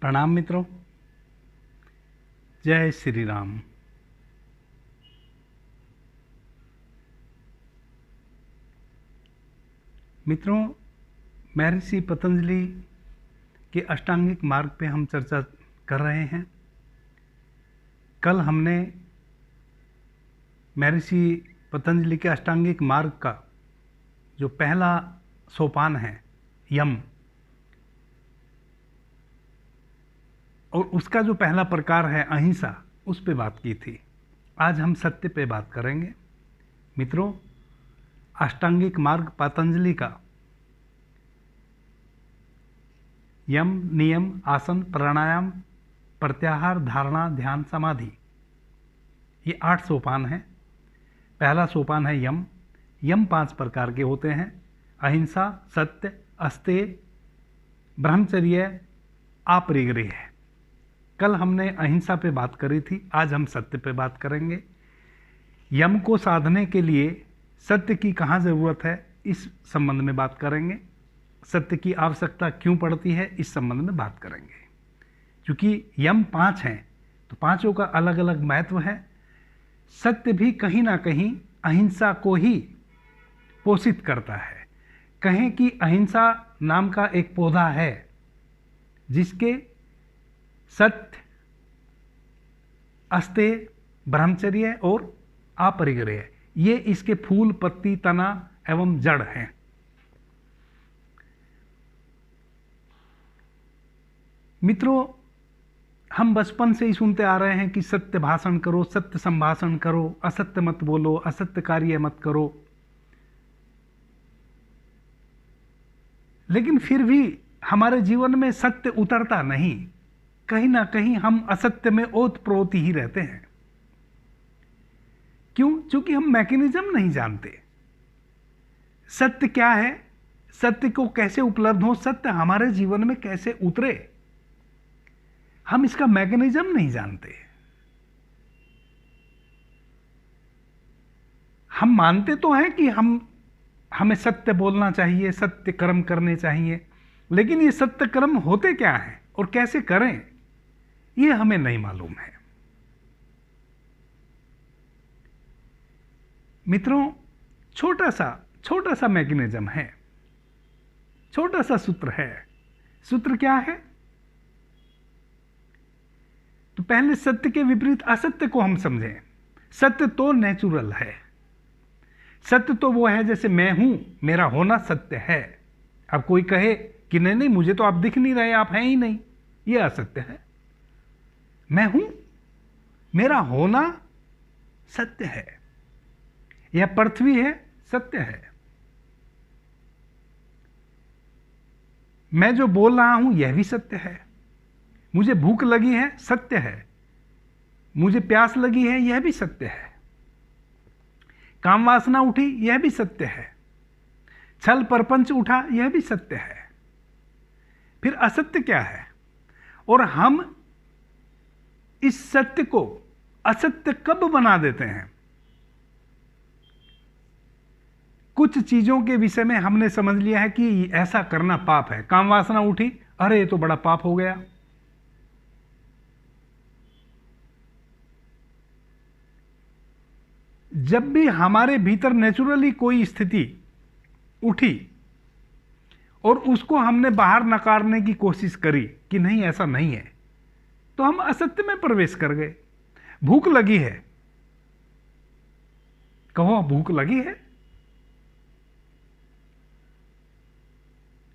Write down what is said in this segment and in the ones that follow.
प्रणाम मित्रों। जय श्री राम। मित्रों, महर्षि पतंजलि के अष्टांगिक मार्ग पे हम चर्चा कर रहे हैं। कल हमने महर्षि पतंजलि के अष्टांगिक मार्ग का जो पहला सोपान है यम, और उसका जो पहला प्रकार है अहिंसा, उस पे बात की थी। आज हम सत्य पे बात करेंगे। मित्रों, अष्टांगिक मार्ग पतंजलि का यम, नियम, आसन, प्राणायाम, प्रत्याहार, धारणा, ध्यान, समाधि, ये 8 सोपान हैं। पहला सोपान है यम। यम 5 प्रकार के होते हैं: अहिंसा, सत्य, अस्तेय, ब्रह्मचर्य, अपरिग्रह। कल हमने अहिंसा पे बात करी थी, आज हम सत्य पे बात करेंगे। यम को साधने के लिए सत्य की कहाँ ज़रूरत है, इस संबंध में बात करेंगे। सत्य की आवश्यकता क्यों पड़ती है, इस संबंध में बात करेंगे। क्योंकि यम 5 हैं तो पांचों का अलग अलग महत्व है। सत्य भी कहीं ना कहीं अहिंसा को ही पोषित करता है। कहें कि अहिंसा नाम का एक पौधा है जिसके सत्य, अस्तेय, ब्रह्मचर्य और अपरिग्रह, ये इसके फूल, पत्ती, तना एवं जड़ हैं। मित्रों, हम बचपन से ही सुनते आ रहे हैं कि सत्य भाषण करो, सत्य संभाषण करो, असत्य मत बोलो, असत्य कार्य मत करो। लेकिन फिर भी हमारे जीवन में सत्य उतरता नहीं। कहीं ना कहीं हम असत्य में ओत-प्रोत ही रहते हैं। क्यों? क्योंकि हम मैकेनिज्म नहीं जानते। सत्य क्या है, सत्य को कैसे उपलब्ध हो, सत्य हमारे जीवन में कैसे उतरे, हम इसका मैकेनिज्म नहीं जानते। हम मानते तो हैं कि हमें सत्य बोलना चाहिए, सत्य कर्म करने चाहिए, लेकिन ये सत्य कर्म होते क्या हैं और कैसे करें, ये हमें नहीं मालूम है। मित्रों, छोटा सा मैकेनिज्म है, छोटा सा सूत्र है। सूत्र क्या है? तो पहले सत्य के विपरीत असत्य को हम समझें। सत्य तो नेचुरल है। सत्य तो वो है जैसे मैं हूं, मेरा होना सत्य है। अब कोई कहे कि नहीं नहीं, मुझे तो आप दिख नहीं रहे, आप हैं ही नहीं, ये असत्य है। मैं हूं, मेरा होना सत्य है। यह पृथ्वी है, सत्य है। मैं जो बोल रहा हूं यह भी सत्य है। मुझे भूख लगी है, सत्य है। मुझे प्यास लगी है, यह भी सत्य है। काम वासना उठी, यह भी सत्य है। छल परपंच उठा, यह भी सत्य है। फिर असत्य क्या है? और हम इस सत्य को असत्य कब बना देते हैं? कुछ चीजों के विषय में हमने समझ लिया है कि ऐसा करना पाप है। काम वासना उठी, अरे ये तो बड़ा पाप हो गया। जब भी हमारे भीतर नेचुरली कोई स्थिति उठी और उसको हमने बाहर नकारने की कोशिश करी कि नहीं ऐसा नहीं है, तो हम असत्य में प्रवेश कर गए। भूख लगी है, कहो भूख लगी है।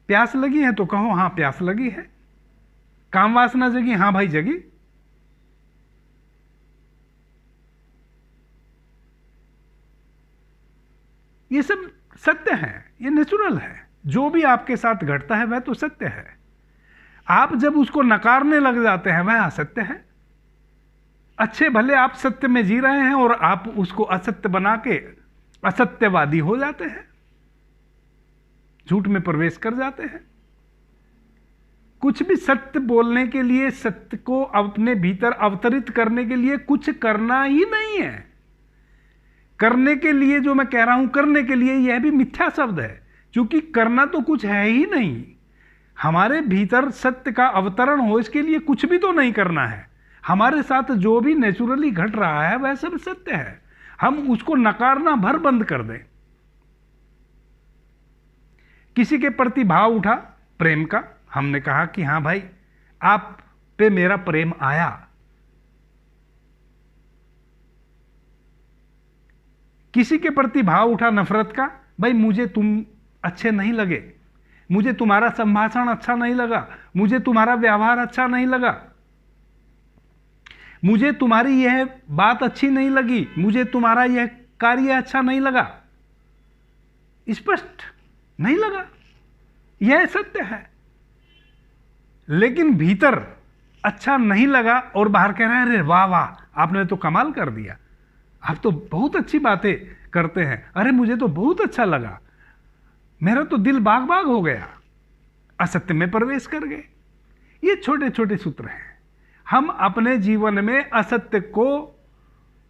प्यास लगी है तो कहो हां प्यास लगी है। काम वासना जगी, हां भाई जगी। ये सब सत्य है, ये नेचुरल है। जो भी आपके साथ घटता है वह तो सत्य है। आप जब उसको नकारने लग जाते हैं वह असत्य है। अच्छे भले आप सत्य में जी रहे हैं और आप उसको असत्य बना के असत्यवादी हो जाते हैं, झूठ में प्रवेश कर जाते हैं। कुछ भी सत्य बोलने के लिए, सत्य को अपने भीतर अवतरित करने के लिए कुछ करना ही नहीं है। करने के लिए जो मैं कह रहा हूं, करने के लिए, यह भी मिथ्या शब्द है, क्योंकि करना तो कुछ है ही नहीं। हमारे भीतर सत्य का अवतरण हो, इसके लिए कुछ भी तो नहीं करना है। हमारे साथ जो भी नेचुरली घट रहा है वह सब सत्य है, हम उसको नकारना भर बंद कर दें। किसी के प्रति भाव उठा प्रेम का, हमने कहा कि हाँ भाई आप पे मेरा प्रेम आया। किसी के प्रति भाव उठा नफरत का, भाई मुझे तुम अच्छे नहीं लगे, मुझे तुम्हारा संभाषण अच्छा नहीं लगा, मुझे तुम्हारा व्यवहार अच्छा नहीं लगा, मुझे तुम्हारी यह बात अच्छी नहीं लगी, मुझे तुम्हारा यह कार्य अच्छा नहीं लगा। स्पष्ट नहीं लगा, यह सत्य है। लेकिन भीतर अच्छा नहीं लगा और बाहर कह रहे हैं अरे वाह वाह आपने तो कमाल कर दिया, आप तो बहुत अच्छी बातें करते हैं, अरे मुझे तो बहुत अच्छा लगा, मेरा तो दिल बाग बाग हो गया। असत्य में प्रवेश कर गए। ये छोटे छोटे सूत्र हैं। हम अपने जीवन में असत्य को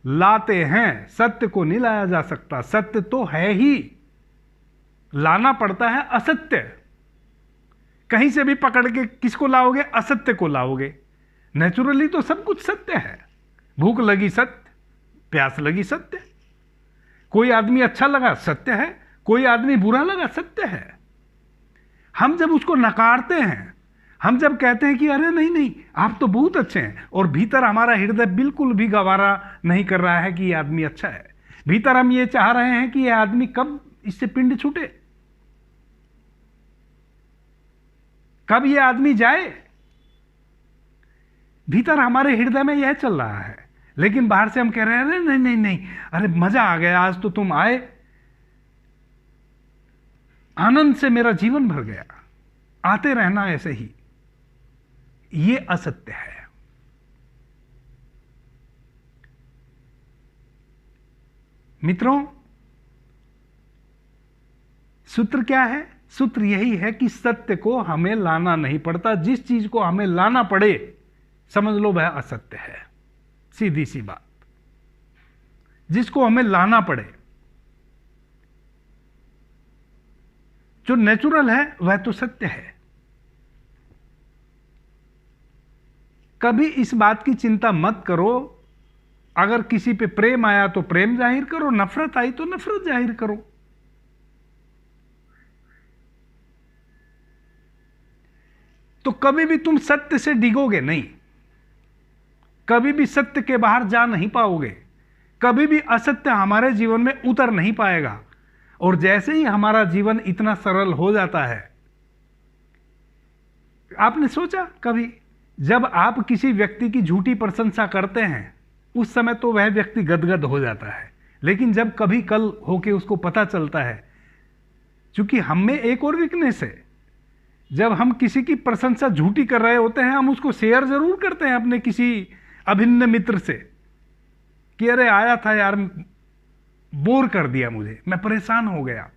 लाते हैं, सत्य को नहीं लाया जा सकता। सत्य तो है ही, लाना पड़ता है असत्य। कहीं से भी पकड़ के किसको लाओगे? असत्य को लाओगे। नेचुरली तो सब कुछ सत्य है। भूख लगी सत्य, प्यास लगी सत्य, कोई आदमी अच्छा लगा सत्य है, कोई आदमी बुरा लगा सत्य है। हम जब उसको नकारते हैं, हम जब कहते हैं कि अरे नहीं नहीं आप तो बहुत अच्छे हैं, और भीतर हमारा हृदय बिल्कुल भी गवारा नहीं कर रहा है कि ये आदमी अच्छा है, भीतर हम ये चाह रहे हैं कि ये आदमी कब इससे पिंड छूटे, कब ये आदमी जाए, भीतर हमारे हृदय में यह चल रहा है। लेकिन बाहर से हम कह रहे हैं अरे नहीं नहीं नहीं, अरे मजा आ गया, आज तो तुम आए, आनंद से मेरा जीवन भर गया, आते रहना ऐसे ही। ये असत्य है। मित्रों, सूत्र क्या है? सूत्र यही है कि सत्य को हमें लाना नहीं पड़ता। जिस चीज को हमें लाना पड़े समझ लो वह असत्य है। सीधी सी बात। जिसको हमें लाना पड़े, जो नेचुरल है वह तो सत्य है। कभी इस बात की चिंता मत करो, अगर किसी पे प्रेम आया तो प्रेम जाहिर करो, नफरत आई तो नफरत जाहिर करो। तो कभी भी तुम सत्य से डिगोगे नहीं, कभी भी सत्य के बाहर जा नहीं पाओगे, कभी भी असत्य हमारे जीवन में उतर नहीं पाएगा। और जैसे ही हमारा जीवन इतना सरल हो जाता है, आपने सोचा कभी जब आप किसी व्यक्ति की झूठी प्रशंसा करते हैं, उस समय तो वह व्यक्ति गदगद हो जाता है, लेकिन जब कभी कल होके उसको पता चलता है, क्योंकि हम में एक और वीकनेस है, जब हम किसी की प्रशंसा झूठी कर रहे होते हैं, हम उसको शेयर जरूर करते हैं अपने किसी अभिन्न मित्र से कि अरे आया था यार, बोर कर दिया मुझे, मैं परेशान हो गया।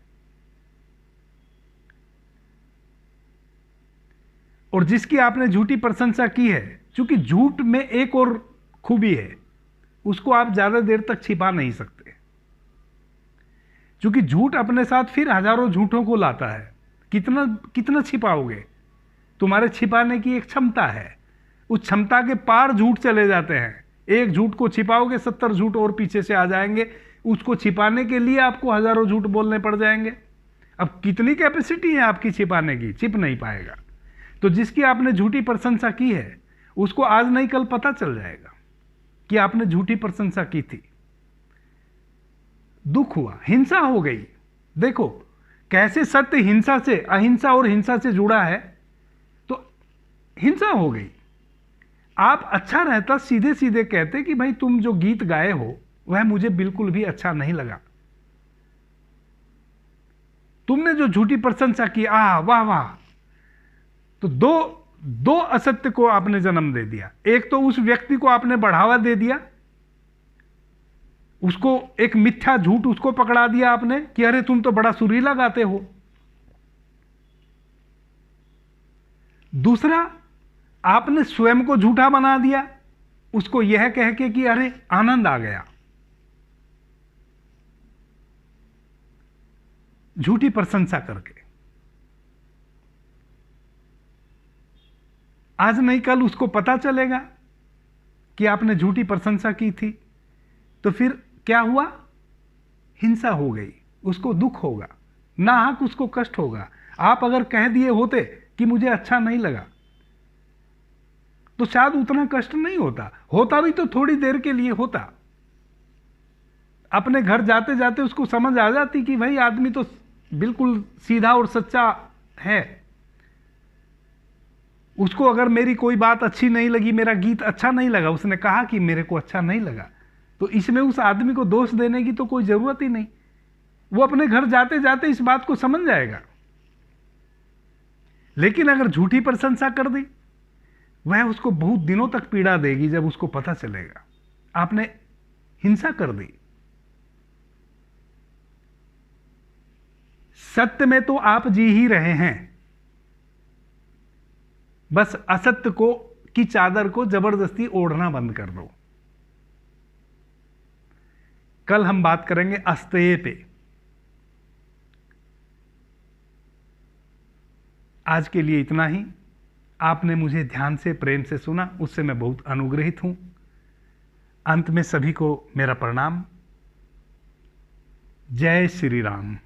और जिसकी आपने झूठी प्रशंसा की है, क्योंकि झूठ में एक और खूबी है, उसको आप ज्यादा देर तक छिपा नहीं सकते, क्योंकि झूठ अपने साथ फिर हजारों झूठों को लाता है। कितना कितना छिपाओगे? तुम्हारे छिपाने की एक क्षमता है, उस क्षमता के पार झूठ चले जाते हैं। एक झूठ को छिपाओगे, 70 झूठ और पीछे से आ जाएंगे, उसको छिपाने के लिए आपको हजारों झूठ बोलने पड़ जाएंगे। अब कितनी कैपेसिटी है आपकी छिपाने की? छिप नहीं पाएगा। तो जिसकी आपने झूठी प्रशंसा की है, उसको आज नहीं कल पता चल जाएगा कि आपने झूठी प्रशंसा की थी। दुख हुआ, हिंसा हो गई। देखो कैसे सत्य हिंसा से, अहिंसा और हिंसा से जुड़ा है, तो हिंसा हो गई। आप अच्छा रहता सीधे सीधे कहते कि भाई तुम जो गीत गाए हो वह मुझे बिल्कुल भी अच्छा नहीं लगा, तुमने जो झूठी प्रशंसा की, वाह वाह, तो दो असत्य को आपने जन्म दे दिया। एक तो उस व्यक्ति को आपने बढ़ावा दे दिया, उसको एक मिथ्या झूठ उसको पकड़ा दिया आपने कि अरे तुम तो बड़ा सुरीला गाते हो। दूसरा, आपने स्वयं को झूठा बना दिया, उसको यह कह के कि अरे आनंद आ गया, झूठी प्रशंसा करके। आज नहीं कल उसको पता चलेगा कि आपने झूठी प्रशंसा की थी, तो फिर क्या हुआ? हिंसा हो गई, उसको दुख होगा, नाहक उसको कष्ट होगा। आप अगर कह दिए होते कि मुझे अच्छा नहीं लगा, तो शायद उतना कष्ट नहीं होता, होता भी तो थोड़ी देर के लिए होता। अपने घर जाते जाते उसको समझ आ जाती कि भाई आदमी तो बिल्कुल सीधा और सच्चा है। उसको अगर मेरी कोई बात अच्छी नहीं लगी, मेरा गीत अच्छा नहीं लगा, उसने कहा कि मेरे को अच्छा नहीं लगा, तो इसमें उस आदमी को दोष देने की तो कोई जरूरत ही नहीं। वो अपने घर जाते जाते इस बात को समझ जाएगा। लेकिन अगर झूठी प्रशंसा कर दी, वह उसको बहुत दिनों तक पीड़ा देगी। जब उसको पता चलेगा आपने हिंसा कर दी। सत्य में तो आप जी ही रहे हैं, बस असत्य को की चादर को जबरदस्ती ओढ़ना बंद कर दो। कल हम बात करेंगे अस्तेय पे। आज के लिए इतना ही। आपने मुझे ध्यान से प्रेम से सुना, उससे मैं बहुत अनुग्रहित हूं। अंत में सभी को मेरा प्रणाम। जय श्री राम।